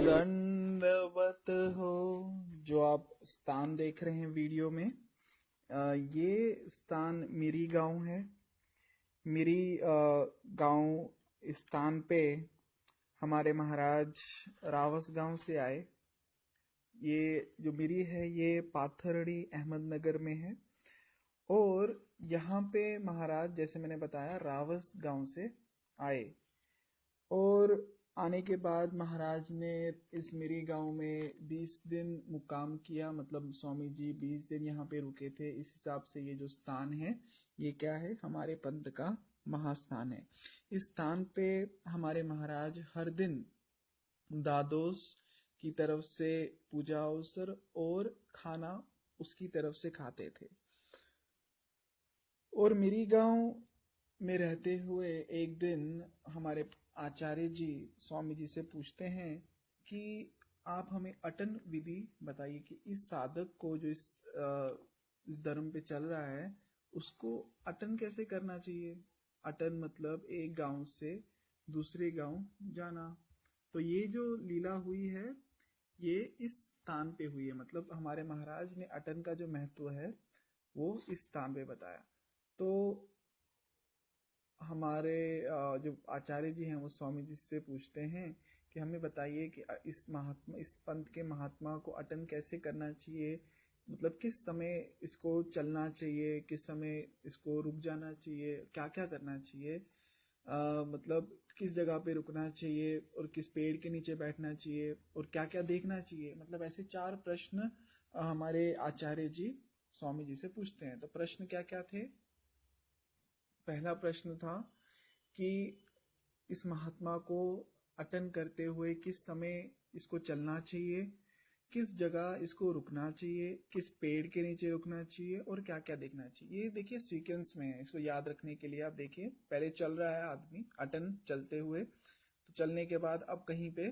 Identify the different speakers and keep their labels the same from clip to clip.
Speaker 1: दंडवत हो। जो आप स्थान देख रहे हैं वीडियो में, ये स्थान मिरी गांव है। मिरी गांव स्थान पे हमारे महाराज रावस गांव से आए। ये जो मिरी है ये पाथरडी अहमदनगर में है। और यहाँ पे महाराज, जैसे मैंने बताया, रावस गांव से आए। और आने के बाद महाराज ने इस मिरी गांव में 20 दिन मुकाम किया। मतलब स्वामी जी 20 दिन यहाँ पे रुके थे। इस हिसाब से ये जो स्थान है ये क्या है, हमारे पंथ का महास्थान है। इस स्थान पे हमारे महाराज हर दिन दादोस की तरफ से पूजा अवसर और खाना उसकी तरफ से खाते थे। और मिरी गांव में रहते हुए एक दिन हमारे आचार्य जी स्वामी जी से पूछते हैं कि आप हमें अटन विधि बताइए कि इस साधक को जो इस धर्म पे चल रहा है उसको अटन कैसे करना चाहिए। अटन मतलब एक गांव से दूसरे गांव जाना। तो ये जो लीला हुई है ये इस स्थान पे हुई है। मतलब हमारे महाराज ने अटन का जो महत्व है वो इस स्थान पे बताया। तो हमारे जो आचार्य जी हैं वो स्वामी जी से पूछते हैं कि हमें बताइए कि इस पंथ के महात्मा को अटन कैसे करना चाहिए। मतलब किस समय इसको चलना चाहिए, किस समय इसको रुक जाना चाहिए, क्या क्या करना चाहिए। मतलब किस जगह पे रुकना चाहिए और किस पेड़ के नीचे बैठना चाहिए और क्या क्या देखना चाहिए। मतलब ऐसे 4 प्रश्न हमारे आचार्य जी स्वामी जी से पूछते हैं। तो प्रश्न क्या क्या थे। पहला प्रश्न था कि इस महात्मा को अटन करते हुए किस समय इसको चलना चाहिए, किस जगह इसको रुकना चाहिए, किस पेड़ के नीचे रुकना चाहिए और क्या क्या देखना चाहिए। ये देखिए सीक्वेंस में है। इसको याद रखने के लिए आप देखिए, पहले चल रहा है आदमी अटन चलते हुए। तो चलने के बाद अब कहीं पे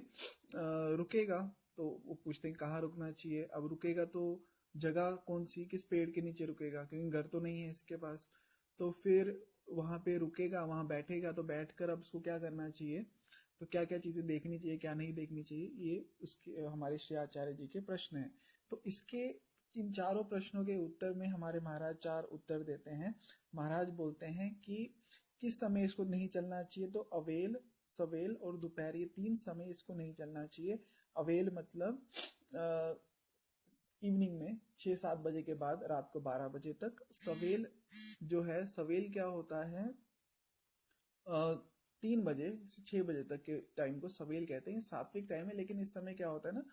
Speaker 1: रुकेगा तो वो पूछते हैं कहाँ रुकना चाहिए। अब रुकेगा तो जगह कौन सी, किस पेड़ के नीचे रुकेगा, क्योंकि घर तो नहीं है इसके पास। तो फिर वहां पे रुकेगा, वहां बैठेगा। तो बैठकर अब उसको क्या करना चाहिए, तो क्या क्या चीजें देखनी चाहिए, क्या नहीं देखनी चाहिए, ये उसके हमारे श्री आचार्य जी के प्रश्न हैं। तो इसके इन चारों प्रश्नों के उत्तर में हमारे महाराज 4 उत्तर देते हैं। महाराज बोलते हैं कि किस समय इसको नहीं चलना चाहिए, तो अवेल, सवेल और दोपहर, ये 3 समय इसको नहीं चलना चाहिए। अवेल मतलब इवनिंग में 6-7 बजे के बाद रात को 12 बजे तक। सवेल जो है, सवेल क्या होता है, 3 बजे से 6 बजे तक के टाइम को सवेल कहते हैं। सात्विक टाइम है, लेकिन इस समय क्या होता है ना,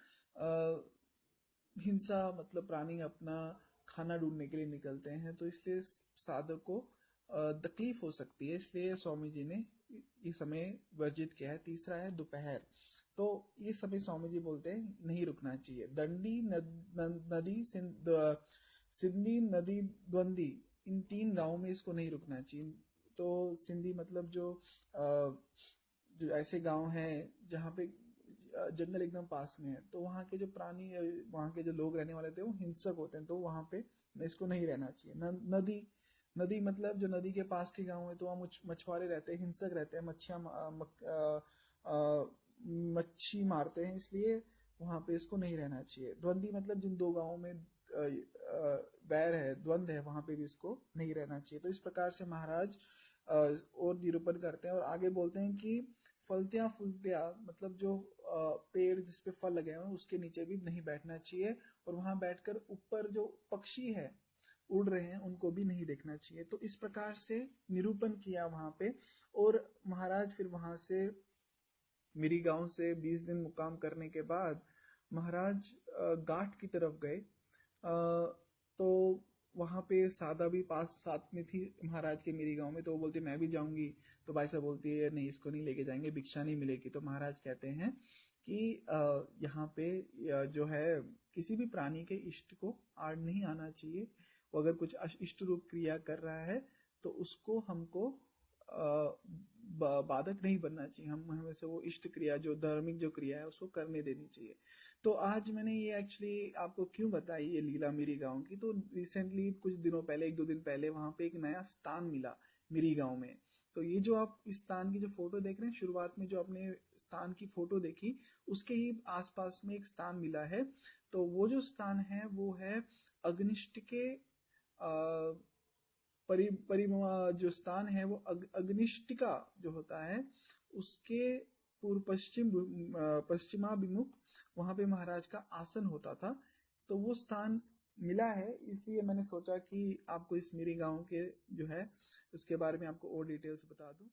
Speaker 1: हिंसा मतलब प्राणी अपना खाना ढूंढने के लिए निकलते हैं। तो इसलिए साधक को तकलीफ हो सकती है, इसलिए स्वामी जी ने ये समय वर्जित किया है। तीसरा है दोपहर। तो ये समय स्वामी जी बोलते हैं नहीं रुकना चाहिए। दंडी नदी सिंधी नदी द्वंदी, इन 3 गांवों में इसको नहीं रुकना चाहिए। तो सिंधी मतलब जो ऐसे गांव हैं जहाँ पे जंगल एकदम पास में है, तो वहाँ के जो प्राणी, वहाँ के जो लोग रहने वाले थे वो हिंसक होते हैं, तो वहाँ पे इसको नहीं रहना चाहिए। नदी, नदी मतलब जो नदी के पास के गांव है तो वहाँ मछुआरे रहते हैं, हिंसक रहते हैं, मच्छी मारते हैं, इसलिए वहाँ पे इसको नहीं रहना चाहिए। द्वंदी मतलब जिन 2 गांवों में बैर है, द्वंद है, वहाँ पे भी इसको नहीं रहना चाहिए। तो इस प्रकार से महाराज और निरूपण करते हैं और आगे बोलते हैं कि फलतिया फुलतिया मतलब जो पेड़ जिसपे फल लगे हैं उसके नीचे भी नहीं बैठना चाहिए। और वहां बैठकर ऊपर जो पक्षी है उड़ रहे हैं उनको भी नहीं देखना चाहिए। तो इस प्रकार से निरूपण किया वहां पे। और महाराज फिर वहां से मिरी गांव से 20 दिन मुकाम करने के बाद महाराज घाट की तरफ गए। तो वहां पे सादा भी पास साथ में थी महाराज के मिरी गांव में। तो वो बोलती मैं भी जाऊंगी। तो भाई साहब बोलती है नहीं, इसको नहीं लेके जाएंगे, भिक्षा नहीं मिलेगी। तो महाराज कहते हैं कि यहाँ पे जो है किसी भी प्राणी के इष्ट को आड़ नहीं आना चाहिए। वो अगर कुछ इष्ट रूप क्रिया कर रहा है तो उसको हमको बाधक नहीं बनना चाहिए। हम हमें से वो इष्ट क्रिया, जो धार्मिक जो क्रिया है, उसको करने देनी चाहिए। तो आज मैंने ये एक्चुअली आपको क्यों बताई ये लीला मेरी गांव की, तो रिसेंटली कुछ दिनों पहले, 1-2 दिन पहले, वहां पे एक नया स्थान मिला मेरी गांव में। तो ये जो आप इस स्थान की जो फोटो देख रहे हैं, शुरुआत में जो आपने स्थान की फोटो देखी, उसके ही आसपास में एक स्थान मिला है। तो वो जो स्थान है वो है अग्निष्ट के जो स्थान है वो अग्निष्टिका जो होता है उसके पूर्व पश्चिमाभिमुख वहां पे महाराज का आसन होता था। तो वो स्थान मिला है, इसलिए मैंने सोचा कि आपको इस मेरी गांव के जो है उसके बारे में आपको और डिटेल्स बता दूं।